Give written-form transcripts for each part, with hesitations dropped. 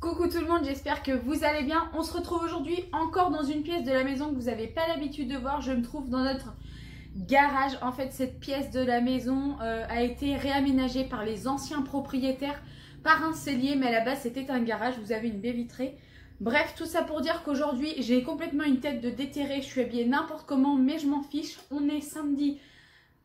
Coucou tout le monde, j'espère que vous allez bien. On se retrouve aujourd'hui encore dans une pièce de la maison que vous n'avez pas l'habitude de voir. Je me trouve dans notre garage. En fait, cette pièce de la maison a été réaménagée par les anciens propriétaires par un cellier, mais à la base c'était un garage. Vous avez une baie vitrée. Bref, tout ça pour dire qu'aujourd'hui j'ai complètement une tête de déterré. Je suis habillée n'importe comment, mais je m'en fiche. On est samedi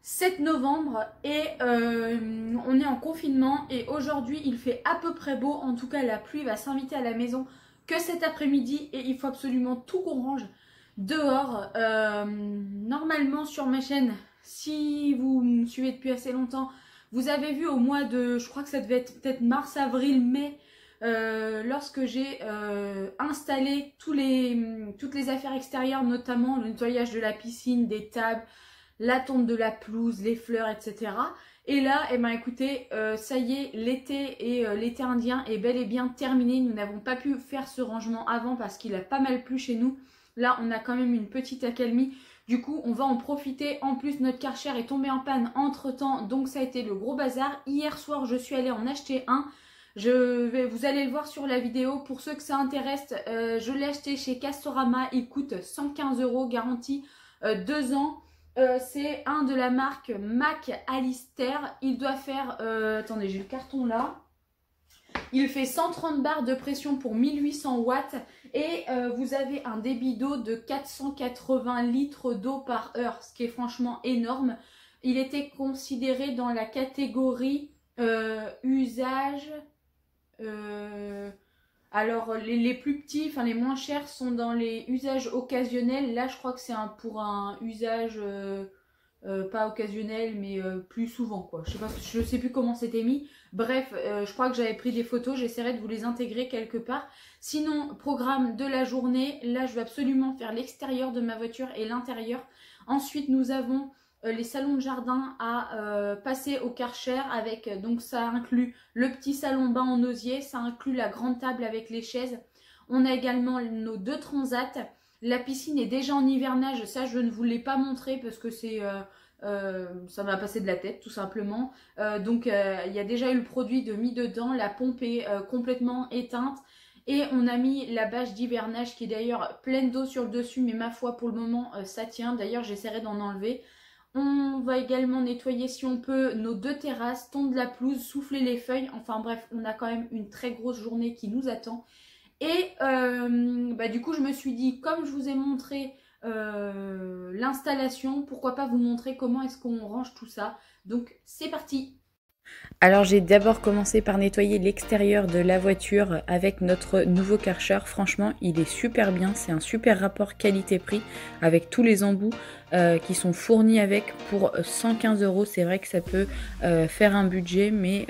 7 novembre et on est en confinement et aujourd'hui il fait à peu près beau. En tout cas la pluie va s'inviter à la maison que cet après-midi et il faut absolument tout qu'on range dehors. Normalement sur ma chaîne, si vous me suivez depuis assez longtemps, vous avez vu au mois de, je crois que ça devait être peut-être mars, avril, mai, lorsque j'ai installé toutes les affaires extérieures, notamment le nettoyage de la piscine, des tables, la tonte de la pelouse, les fleurs, etc. Et là, eh ben, écoutez, ça y est, l'été et l'été indien est bel et bien terminé. Nous n'avons pas pu faire ce rangement avant parce qu'il a pas mal plu chez nous. Là, on a quand même une petite accalmie. Du coup, on va en profiter. En plus, notre Karcher est tombé en panne entre-temps, donc ça a été le gros bazar. Hier soir, je suis allée en acheter un. Vous allez le voir sur la vidéo. Pour ceux que ça intéresse, je l'ai acheté chez Castorama. Il coûte 115 €, garantie 2 ans. C'est un de la marque McAllister. Il doit faire, attendez, j'ai le carton là. Il fait 130 bars de pression pour 1800 watts. Et vous avez un débit d'eau de 480 litres d'eau par heure, ce qui est franchement énorme. Il était considéré dans la catégorie usage. Alors les plus petits, enfin les moins chers sont dans les usages occasionnels. Là je crois que c'est pour un usage pas occasionnel mais plus souvent quoi. Je sais plus comment c'était mis. Bref, je crois que j'avais pris des photos, j'essaierai de vous les intégrer quelque part. Sinon, programme de la journée, là je vais absolument faire l'extérieur de ma voiture et l'intérieur. Ensuite nous avons les salons de jardin à passer au Karcher avec, donc ça inclut le petit salon bain en osier, ça inclut la grande table avec les chaises. On a également nos 2 transats. La piscine est déjà en hivernage, ça je ne vous l'ai pas montré parce que c'est ça m'a passé de la tête tout simplement. Donc il y a déjà eu le produit de mis dedans, la pompe est complètement éteinte. Et on a mis la bâche d'hivernage qui est d'ailleurs pleine d'eau sur le dessus, mais ma foi pour le moment ça tient. D'ailleurs j'essaierai d'en enlever. On va également nettoyer si on peut nos 2 terrasses, tondre la pelouse, souffler les feuilles. Enfin bref, on a quand même une très grosse journée qui nous attend. Et du coup, je me suis dit, comme je vous ai montré l'installation, pourquoi pas vous montrer comment est-ce qu'on range tout ça. Donc c'est parti! Alors j'ai d'abord commencé par nettoyer l'extérieur de la voiture avec notre nouveau Karcher. Franchement il est super bien, c'est un super rapport qualité-prix avec tous les embouts qui sont fournis avec pour 115 €. C'est vrai que ça peut faire un budget mais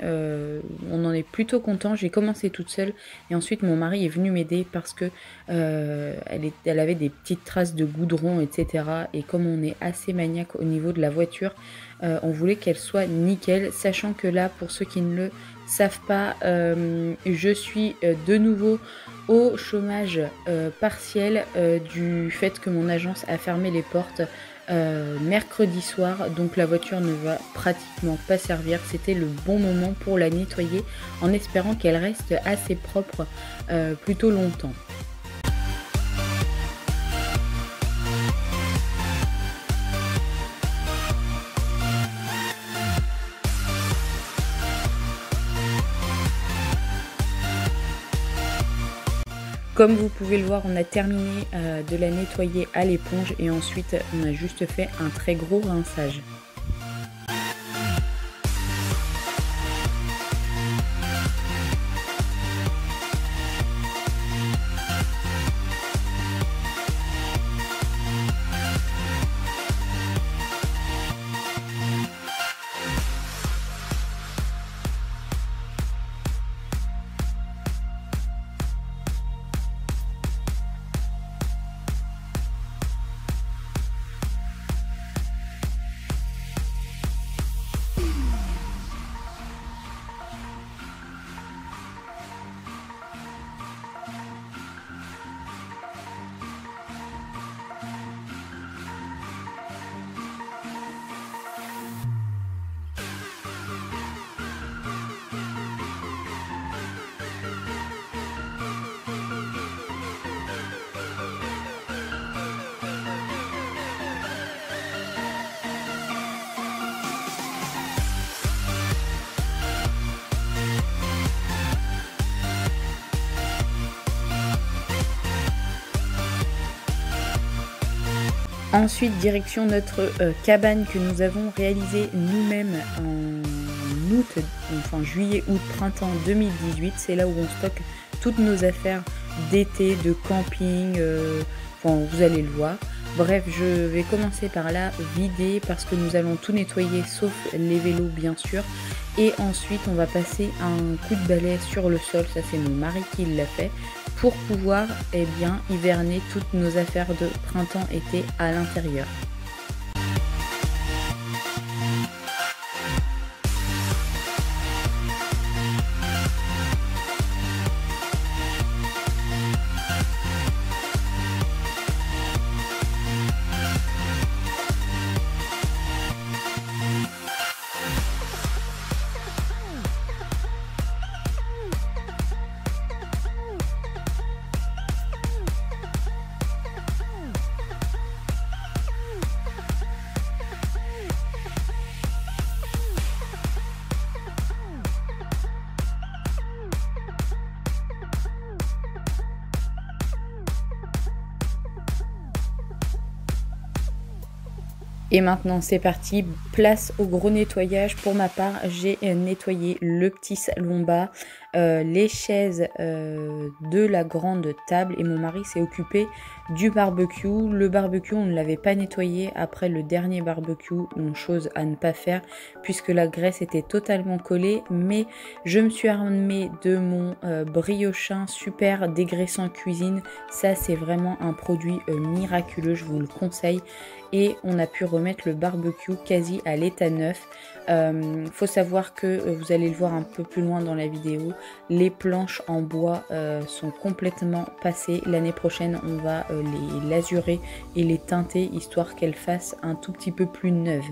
on en est plutôt content. J'ai commencé toute seule et ensuite mon mari est venu m'aider parce que elle avait des petites traces de goudron etc. Et comme on est assez maniaque au niveau de la voiture, on voulait qu'elle soit nickel, sachant que là, pour ceux qui ne le savent pas, je suis de nouveau au chômage partiel du fait que mon agence a fermé les portes mercredi soir, donc la voiture ne va pratiquement pas servir. C'était le bon moment pour la nettoyer en espérant qu'elle reste assez propre plutôt longtemps. Comme vous pouvez le voir, on a terminé de la nettoyer à l'éponge et ensuite on a juste fait un très gros rinçage. Ensuite, direction notre cabane que nous avons réalisée nous-mêmes en août, enfin juillet, août, printemps 2018. C'est là où on stocke toutes nos affaires d'été, de camping, enfin vous allez le voir. Bref, je vais commencer par la vider parce que nous allons tout nettoyer sauf les vélos bien sûr. Et ensuite on va passer un coup de balai sur le sol, ça c'est mon mari qui l'a fait, pour pouvoir hiverner toutes nos affaires de printemps-été à l'intérieur. Et maintenant c'est parti, place au gros nettoyage. Pour ma part, j'ai nettoyé le petit salon bas, les chaises de la grande table et mon mari s'est occupé du barbecue. Le barbecue, on ne l'avait pas nettoyé après le dernier barbecue, donc chose à ne pas faire puisque la graisse était totalement collée. Mais je me suis armée de mon briochin super dégraissant cuisine. Ça c'est vraiment un produit miraculeux, je vous le conseille. Et on a pu remettre le barbecue quasi à l'état neuf. Faut savoir que, vous allez le voir un peu plus loin dans la vidéo, les planches en bois sont complètement passées. L'année prochaine on va les lasurer et les teinter histoire qu'elles fassent un tout petit peu plus neuves.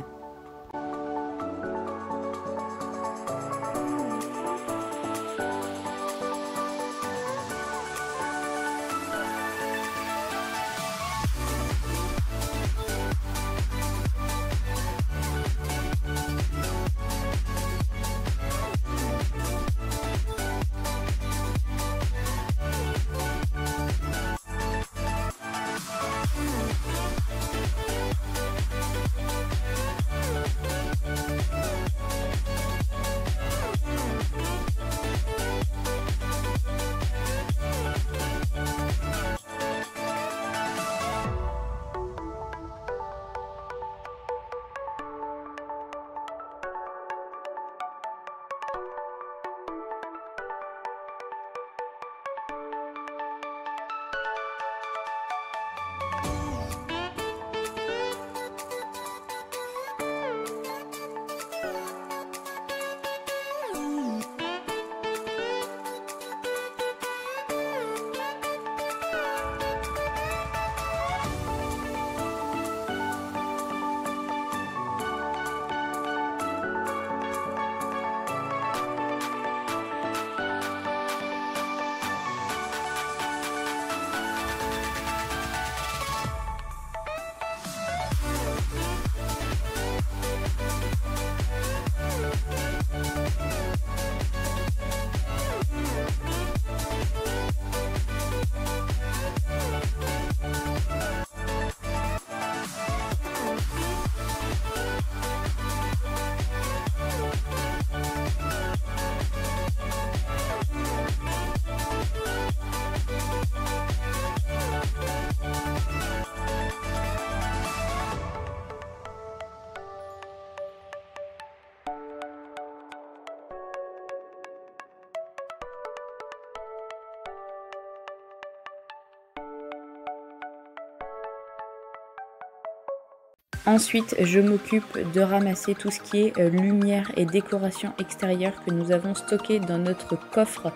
Ensuite, je m'occupe de ramasser tout ce qui est lumière et décoration extérieure que nous avons stocké dans notre coffre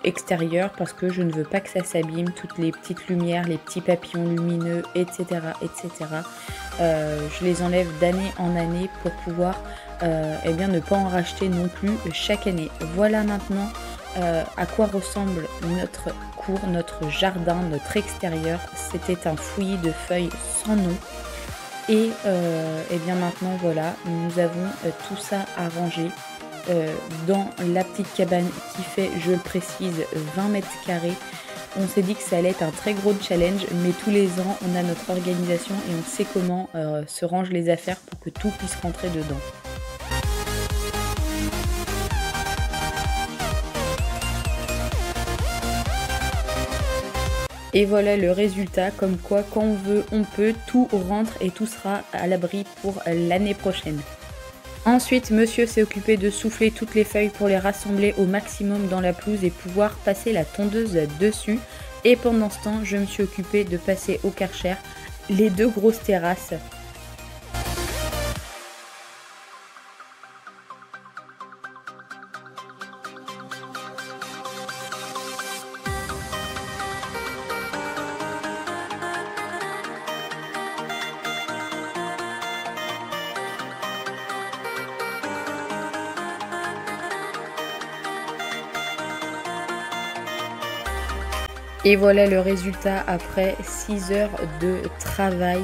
extérieur parce que je ne veux pas que ça s'abîme, toutes les petites lumières, les petits papillons lumineux, etc. etc. Je les enlève d'année en année pour pouvoir ne pas en racheter non plus chaque année. Voilà maintenant à quoi ressemble notre cour, notre jardin, notre extérieur. C'était un fouillis de feuilles sans nom. Et bien maintenant voilà, nous avons tout ça arrangé dans la petite cabane qui fait, je le précise, 20 mètres carrés. On s'est dit que ça allait être un très gros challenge, mais tous les ans on a notre organisation et on sait comment se rangent les affaires pour que tout puisse rentrer dedans. Et voilà le résultat, comme quoi quand on veut, on peut, tout rentre et tout sera à l'abri pour l'année prochaine. Ensuite, monsieur s'est occupé de souffler toutes les feuilles pour les rassembler au maximum dans la pelouse et pouvoir passer la tondeuse dessus. Et pendant ce temps, je me suis occupée de passer au Karcher les 2 grosses terrasses. Et voilà le résultat après 6 heures de travail.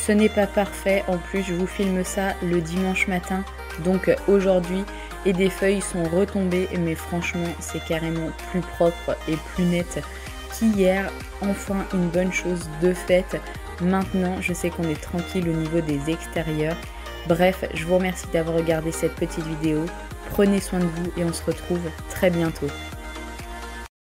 Ce n'est pas parfait, en plus je vous filme ça le dimanche matin, donc aujourd'hui, et des feuilles sont retombées, mais franchement c'est carrément plus propre et plus net qu'hier. Enfin une bonne chose de faite. Maintenant je sais qu'on est tranquille au niveau des extérieurs. Bref, je vous remercie d'avoir regardé cette petite vidéo. Prenez soin de vous et on se retrouve très bientôt.